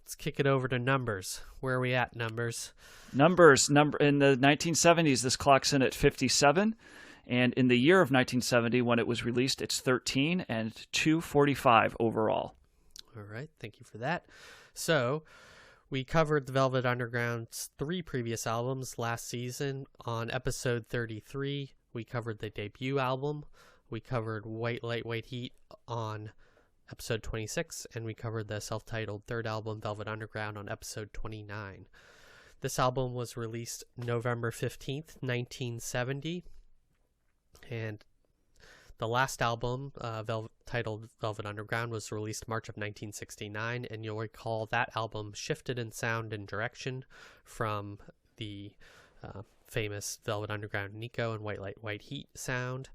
let's kick it over to Numbers. Where are we at, Numbers? Numbers in the 1970s, this clocks in at 57. And in the year of 1970, when it was released, it's 13 and 245 overall. All right, thank you for that. So, we covered the Velvet Underground's 3 previous albums last season. On episode 33, we covered the debut album. We covered White Light, White Heat on episode 26, and we covered the self-titled third album, Velvet Underground, on episode 29. This album was released November 15th, 1970. And the last album, titled Velvet Underground, was released March of 1969, and you'll recall that album shifted in sound and direction from the famous Velvet Underground Nico and White Light, White Heat sound.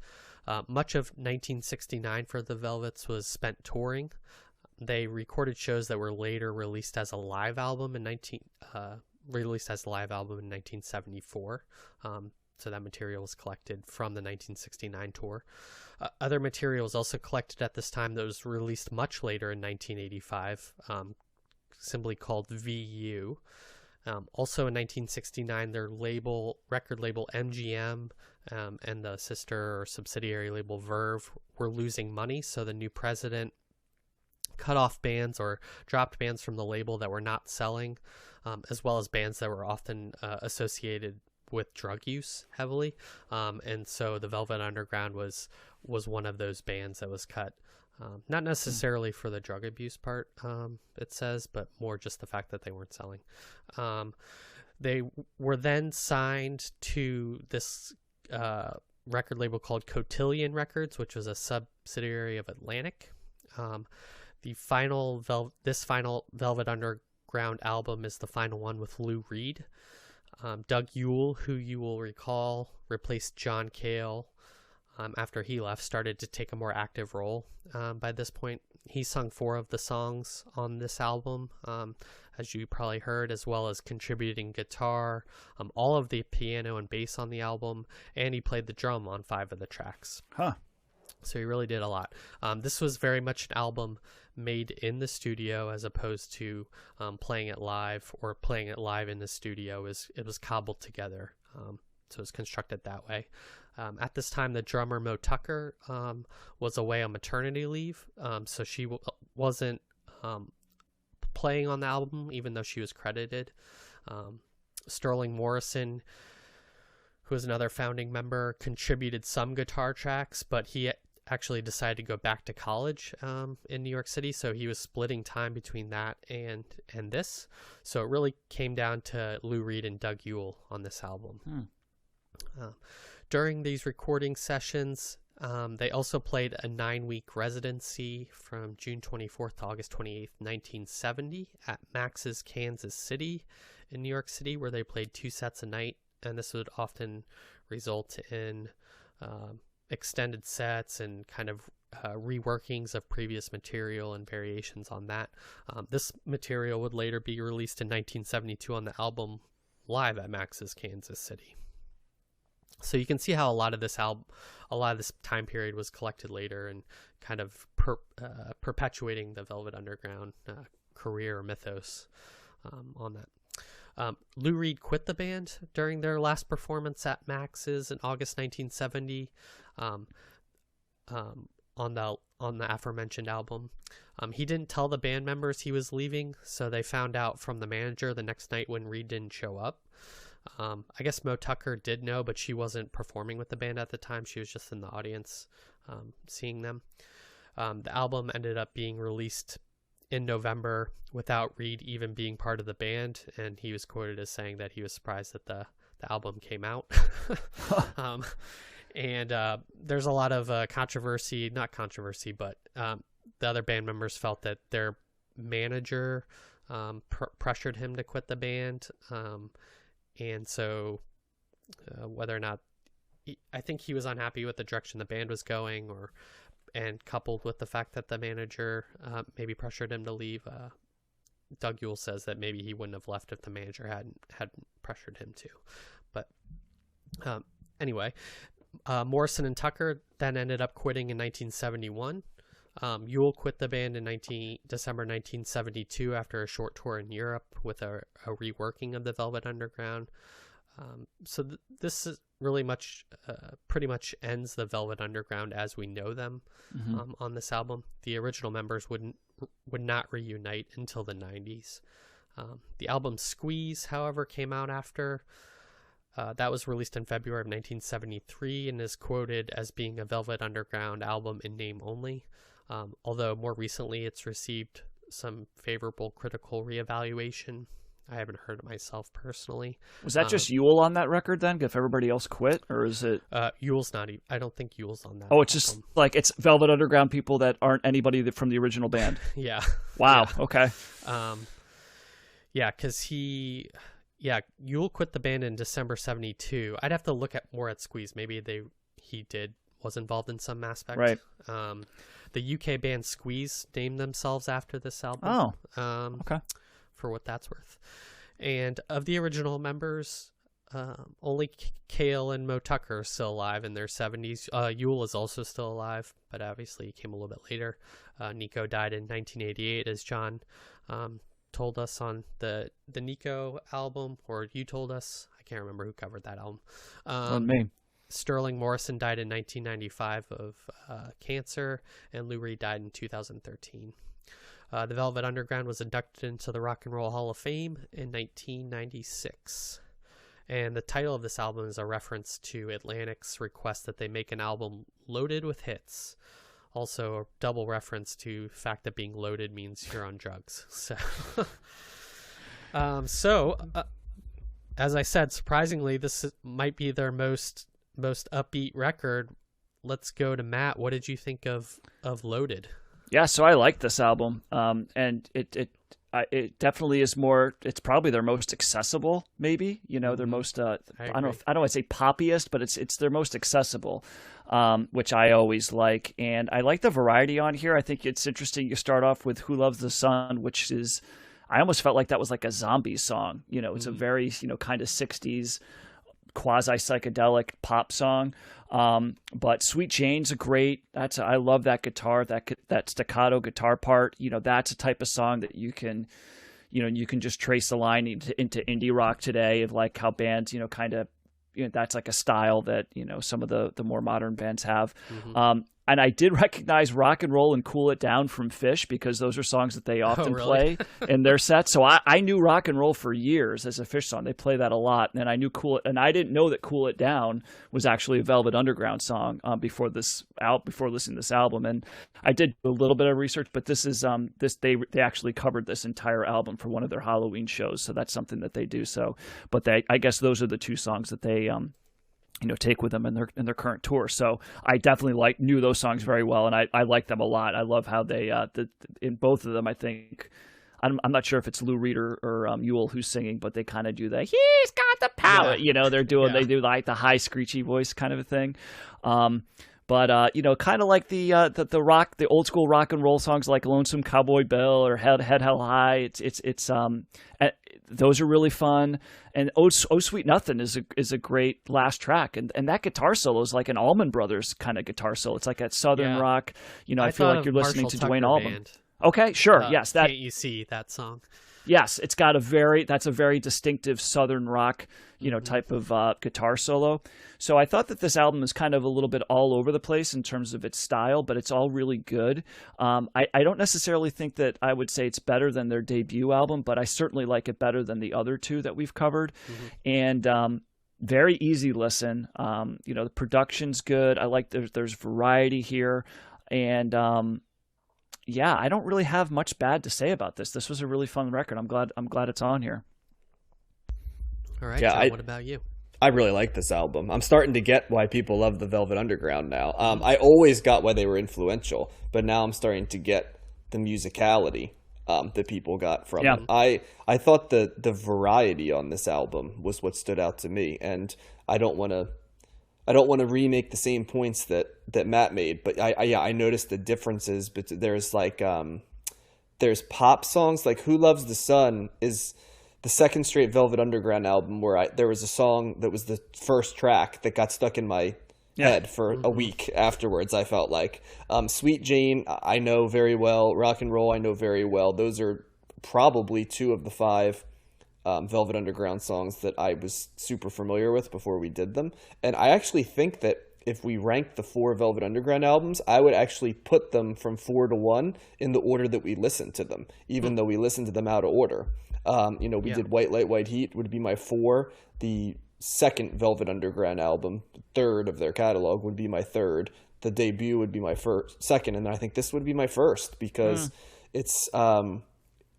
Much of 1969 for the Velvets was spent touring. They recorded shows that were later released as a live album in 1974. So that material was collected from the 1969 tour. Other material was also collected at this time that was released much later in 1985, simply called VU. Also in 1969, their record label MGM and the sister or subsidiary label Verve were losing money, so the new president cut off bands or dropped bands from the label that were not selling, as well as bands that were often associated with drug use heavily, and so the Velvet Underground was one of those bands that was cut, not necessarily for the drug abuse part, it says, but more just the fact that they weren't selling. They were then signed to this record label called Cotillion Records, which was a subsidiary of Atlantic. This final Velvet Underground album is the final one with Lou Reed. Doug Yule, who you will recall replaced John Cale after he left, started to take a more active role by this point. He sung 4 of the songs on this album, as you probably heard, as well as contributing guitar, all of the piano and bass on the album, and he played the drum on 5 of the tracks. So he really did a lot. This was very much an album made in the studio as opposed to playing it live or playing it live in the studio. It was cobbled together, so it was constructed that way. At this time, the drummer Mo Tucker was away on maternity leave, so she wasn't playing on the album, even though she was credited. Sterling Morrison, who was another founding member, contributed some guitar tracks, but he actually decided to go back to college in New York City, so he was splitting time between that and this. So it really came down to Lou Reed and Doug Yule on this album. During these recording sessions, they also played a 9-week residency from June 24th to August 28th, 1970 at Max's Kansas City in New York City, where they played 2 sets a night, and this would often result in extended sets and kind of reworkings of previous material and variations on that. This material would later be released in 1972 on the album Live at Max's Kansas City. So you can see how a lot of this time period was collected later and kind of perpetuating the Velvet Underground career or mythos on that. Lou Reed quit the band during their last performance at Max's in August 1970 on the aforementioned album. He didn't tell the band members he was leaving, so they found out from the manager the next night when Reed didn't show up. I guess Mo Tucker did know, but she wasn't performing with the band at the time. She was just in the audience seeing them. The album ended up being released in November without Reed even being part of the band, and he was quoted as saying that he was surprised that the album came out. And there's a lot of not controversy, but the other band members felt that their manager pressured him to quit the band, and so whether or not I think he was unhappy with the direction the band was going, and coupled with the fact that the manager maybe pressured him to leave, Doug Yule says that maybe he wouldn't have left if the manager hadn't pressured him to. But anyway, Morrison and Tucker then ended up quitting in 1971. Yule quit the band in December 1972 after a short tour in Europe with a reworking of the Velvet Underground. So this is really pretty much ends the Velvet Underground as we know them on this album. The original members would not reunite until the 90s. The album Squeeze, however, came out after. That was released in February of 1973 and is quoted as being a Velvet Underground album in name only. Although more recently it's received some favorable critical reevaluation. I haven't heard it myself personally. Was that just Yule on that record then? If everybody else quit, or is it? Yule's not. I don't think Yule's on that. Oh, it's just like it's Velvet Underground people that aren't anybody from the original band. Yeah. Wow. Yeah. Okay. Yeah, because Yule quit the band in December 72. I'd have to look more at Squeeze. Maybe he was involved in some aspect. Right. The UK band Squeeze named themselves after this album. Oh. Okay. For what that's worth. And of the original members, only Cale and Mo Tucker are still alive in their 70s. Yule is also still alive, but obviously he came a little bit later. Nico died in 1988, as John told us on the Nico album, or you told us. I can't remember who covered that album. On me. Sterling Morrison died in 1995 of cancer, and Lou Reed died in 2013. The Velvet Underground was inducted into the Rock and Roll Hall of Fame in 1996. And the title of this album is a reference to Atlantic's request that they make an album loaded with hits. Also a double reference to the fact that being loaded means you're on drugs. So, as I said, surprisingly, this might be their most upbeat record. Let's go to Matt. What did you think of Loaded? Yeah, so I like this album, and it definitely is more. It's probably their most accessible, maybe. Their most. I don't want to say poppiest, but it's their most accessible, which I always like, and I like the variety on here. I think it's interesting. You start off with "Who Loves the Sun," which is, I almost felt like that was like a zombie song. It's a very kind of 60s quasi psychedelic pop song. But Sweet Jane's a great. I love that guitar, that staccato guitar part. That's a type of song that you can just trace the line into indie rock today, of like how bands, kind of, that's like a style that, some of the more modern bands have. And I did recognize Rock and Roll and Cool It Down from Phish, because those are songs that they often play in their sets. So I knew Rock and Roll for years as a Phish song. They play that a lot. And I knew and I didn't know that Cool It Down was actually a Velvet Underground song before listening to this album. And I did a little bit of research, but this is they actually covered this entire album for one of their Halloween shows. So that's something that they do. So, but I guess those are the two songs that they take with them in their current tour. So I definitely knew those songs very well, and I like them a lot. I love how they in both of them. I think I'm not sure if it's Lou Reed or Yule who's singing, but they kind of do that. He's got the power. Yeah. They do like the high screechy voice kind of a thing. But kind of like the old school rock and roll songs like Lonesome Cowboy Bill or Head Held High. It's those are really fun. And Oh Sweet Nothing is a great last track. And that guitar solo is like an Allman Brothers kind of guitar solo. It's like that southern rock. I feel like you're listening to Duane Allman. Band. Okay, sure. Yes, Can't You See that song? Yes, it's got that's a very distinctive southern rock, type of guitar solo. So I thought that this album is kind of a little bit all over the place in terms of its style, but it's all really good. I don't necessarily think that I would say it's better than their debut album, but I certainly like it better than the other two that we've covered. And very easy listen. The production's good. I like there's variety here, and yeah, I don't really have much bad to say about this. This was a really fun record. I'm glad it's on here. All right, John, what about you? I really like this album. I'm starting to get why people love the Velvet Underground now. I always got why they were influential, but now I'm starting to get the musicality that people got from them. I thought the variety on this album was what stood out to me, and I don't want to remake the same points that Matt made, but I noticed the differences. But there's pop songs like "Who Loves the Sun" is the second straight Velvet Underground album where there was a song that was the first track that got stuck in my head for a week afterwards, I felt like. Sweet Jane, I know very well. Rock and Roll, I know very well. Those are probably 2 of the 5 Velvet Underground songs that I was super familiar with before we did them. And I actually think that if we ranked the 4 Velvet Underground albums, I would actually put them from 4 to 1 in the order that we listened to them, even though we listened to them out of order. We did White Light, White Heat would be my 4. The second Velvet Underground album, the 3rd of their catalog, would be my 3rd. The debut would be my second, and I think this would be my 1st because it's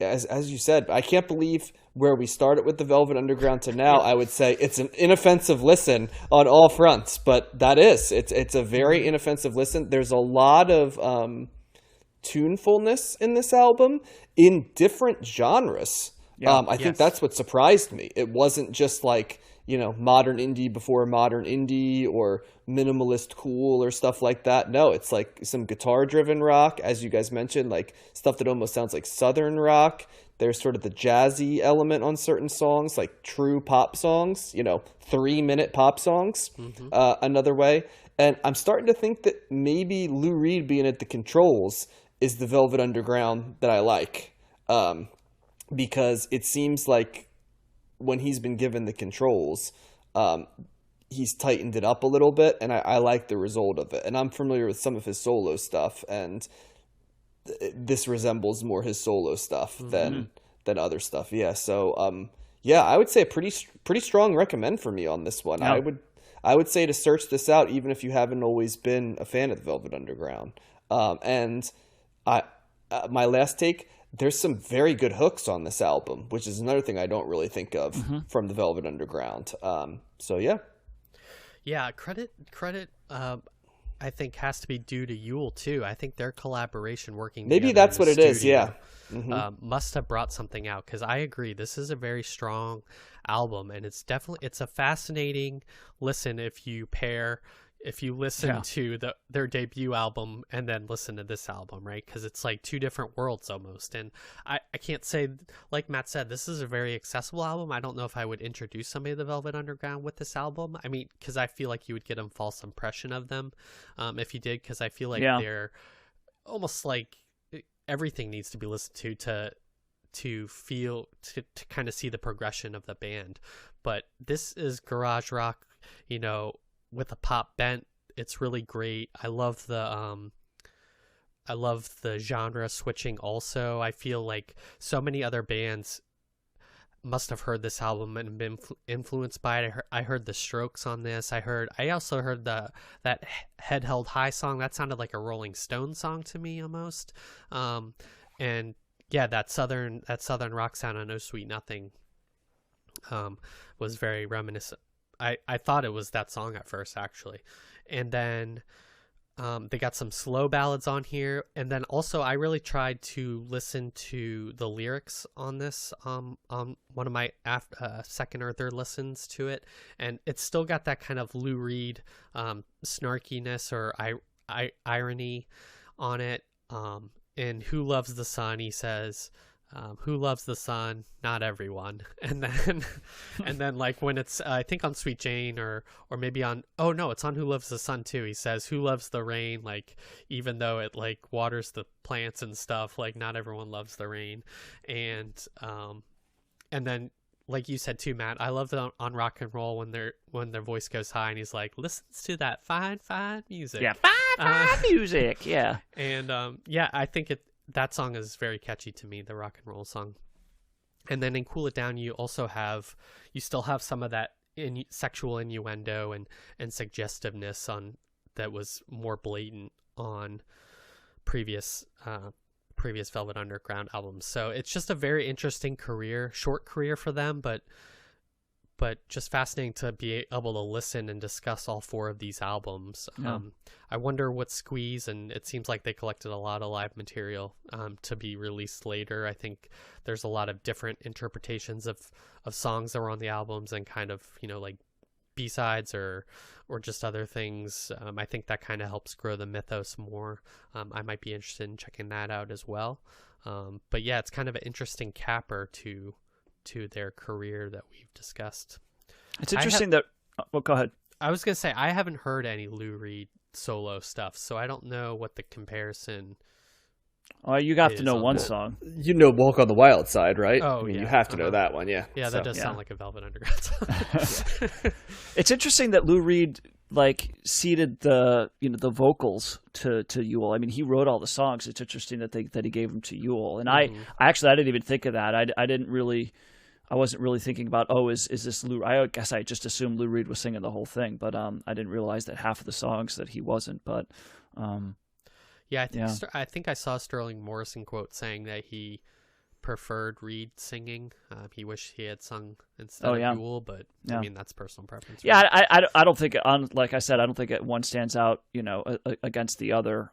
as you said, I can't believe where we started with the Velvet Underground to now. I would say it's an inoffensive listen on all fronts, but it's a very inoffensive listen. There's a lot of tunefulness in this album in different genres. I think that's what surprised me. It wasn't just like, modern indie before modern indie or minimalist cool or stuff like that. No, it's like some guitar driven rock, as you guys mentioned, like stuff that almost sounds like Southern rock. There's sort of the jazzy element on certain songs, like true pop songs, 3-minute pop songs, another way. And I'm starting to think that maybe Lou Reed being at the controls is the Velvet Underground that I like. Because it seems like when he's been given the controls, he's tightened it up a little bit, and I like the result of it. And I'm familiar with some of his solo stuff, and this resembles more his solo stuff than other stuff. Yeah, so I would say a pretty strong recommend for me on this one. Yeah. I would say to search this out, even if you haven't always been a fan of the Velvet Underground. And my last take. There's some very good hooks on this album, which is another thing I don't really think of from the Velvet Underground. Yeah, credit. I think has to be due to Yule too. I think their collaboration working. Maybe that's what it is. Yeah, must have brought something out, because I agree. This is a very strong album, and it's a fascinating listen if you listen to their debut album and then listen to this album, right? Because it's like 2 different worlds almost. And I can't say, like Matt said, this is a very accessible album. I don't know if I would introduce somebody to the Velvet Underground with this album. I mean, because I feel like you would get a false impression of them if you did, because I feel like they're almost like everything needs to be listened to kind of see the progression of the band. But this is garage rock, with a pop bent. It's really great. I love the genre switching also. I feel like so many other bands must have heard this album and been influenced by it. I heard the Strokes on this. I also heard that Head Held High song. That sounded like a Rolling Stone song to me almost. And yeah, that southern rock sound on Oh Sweet Nothing was very reminiscent. I thought it was that song at first, actually. And then they got some slow ballads on here. And then also I really tried to listen to the lyrics on this on one of my second or third listens to it. And it's still got that kind of Lou Reed snarkiness or irony on it. In Who Loves the Sun, he says... who loves the sun? Not everyone. And then like when it's I think on Sweet Jane or maybe on it's on Who Loves the Sun too. He says who loves the rain, like even though it like waters the plants and stuff, like not everyone loves the rain. And then like you said too, Matt, I love that on Rock and Roll when their voice goes high and he's like listens to that fine music. Yeah, fine music. Yeah. And I think that song is very catchy to me, the Rock and Roll song. And then in Cool It Down, you still have some of that sexual innuendo and suggestiveness that was more blatant on previous Velvet Underground albums. So it's just a very interesting short career for them, but just fascinating to be able to listen and discuss all 4 of these albums. Yeah. I wonder what Squeeze, and it seems like they collected a lot of live material to be released later. I think there's a lot of different interpretations of songs that were on the albums and kind of, like B-sides or just other things. I think that kind of helps grow the mythos more. I might be interested in checking that out as well. But yeah, it's kind of an interesting capper to their career that we've discussed. It's interesting that... Well, go ahead. I was gonna say I haven't heard any Lou Reed solo stuff, so I don't know what the comparison. Oh, you have to know one that. song. You know "Walk on the Wild Side," right? Oh, I mean, yeah. you have to know that one. Yeah. Yeah, that does sound like a Velvet Underground song. It's interesting that Lou Reed like ceded the vocals to Ewell. I mean, he wrote all the songs. It's interesting that he gave them to Ewell. And I didn't even think of that. I wasn't really thinking about, is this Lou? I guess I just assumed Lou Reed was singing the whole thing, but I didn't realize that half of the songs that he wasn't. But yeah, I think I saw Sterling Morrison quote saying that he preferred Reed singing. He wished he had sung instead of Ewell, but I mean that's personal preference. Yeah, I don't think like I said, I don't think one stands out, against the other.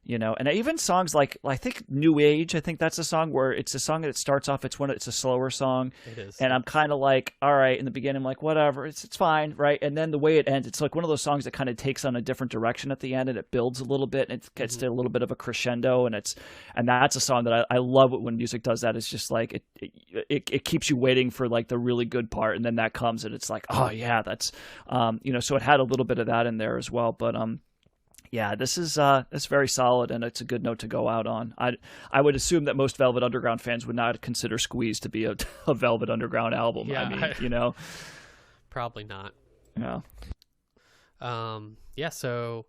And even songs like I think New Age, I think that's a song where it's a song that starts off, it's a slower song. It is. And I'm kind of like, all right, in the beginning I'm like, whatever, it's fine, right? And then the way it ends, it's like one of those songs that kind of takes on a different direction at the end, and it builds a little bit, and it gets to a little bit of a crescendo, and that's a song that I love it when music does that. It's just like it keeps you waiting for like the really good part, and then that comes, and it's like, oh yeah, that's so it had a little bit of that in there as well, but yeah, this is it's very solid, and it's a good note to go out on. I would assume that most Velvet Underground fans would not consider Squeeze to be a Velvet Underground album. Yeah, I mean, probably not. Yeah. Yeah. So.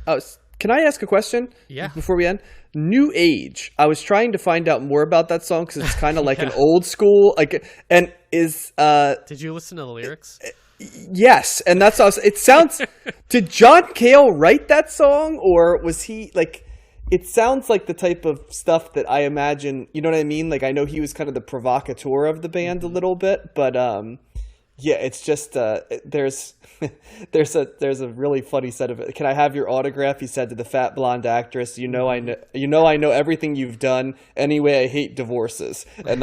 Oh, can I ask a question? Yeah. Before we end, New Age. I was trying to find out more about that song because it's kind of like an old school and is. Did you listen to the lyrics? Yes, and that's how it sounds. Did John Cale write that song, or was he like? It sounds like the type of stuff that I imagine. You know what I mean? Like I know he was kind of the provocateur of the band a little bit, but yeah, it's just there's a really funny set of it. Can I have your autograph? He said to the fat blonde actress. I know everything you've done. Anyway, I hate divorces, and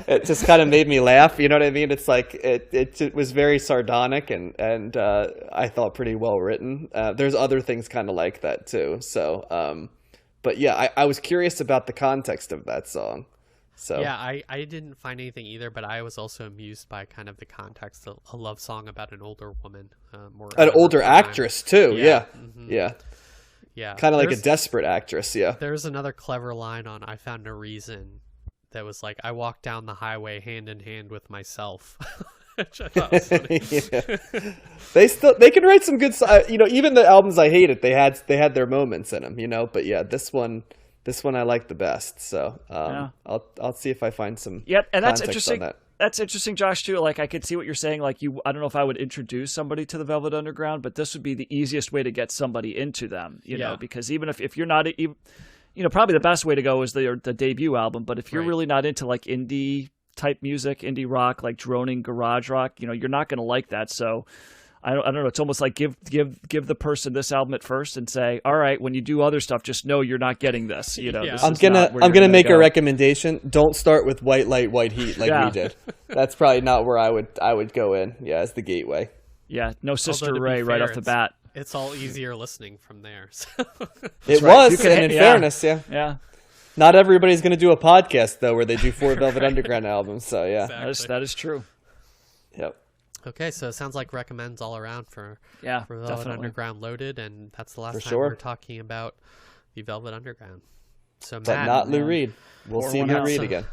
it just kind of made me laugh. You know what I mean? It's like it was very sardonic and I thought pretty well written. There's other things kind of like that too. So, but yeah, I was curious about the context of that song. So yeah, I didn't find anything either, but I was also amused by kind of the context of a love song about an older woman, an older actress too. Yeah. Yeah, kind of like a desperate actress. Yeah, there's another clever line on "I Found a Reason" that was like, "I walk down the highway hand in hand with myself." Which I thought was funny. Yeah. They can write some good songs. Even the albums I hated, they had their moments in them. But yeah, this one I like the best, so I'll see if I find some. Yep, and that's interesting. On that. That's interesting, Josh, too. Like I could see what you're saying. Like I don't know if I would introduce somebody to the Velvet Underground, but this would be the easiest way to get somebody into them. You know, because even if you're not, probably the best way to go is the debut album. But if you're really not into like indie type music, indie rock, like droning garage rock, you're not going to like that. So. I don't know. It's almost like give the person this album at first and say, all right, when you do other stuff, just know you're not getting this. This I'm gonna make a recommendation. Don't start with White Light, White Heat like we did. That's probably not where I would go in. Yeah, as the gateway. Yeah, no Sister Ray right off the bat. It's all easier listening from there. So. It was, and in fairness, yeah. Not everybody's gonna do a podcast though, where they do 4 Velvet Underground albums. So yeah, exactly. That is true. Yep. Okay, so it sounds like recommends all around for Velvet definitely. Underground Loaded, and that's the last time sure. we're talking about the Velvet Underground. So but Matt, not Lou Reed. We'll see Lou Reed again.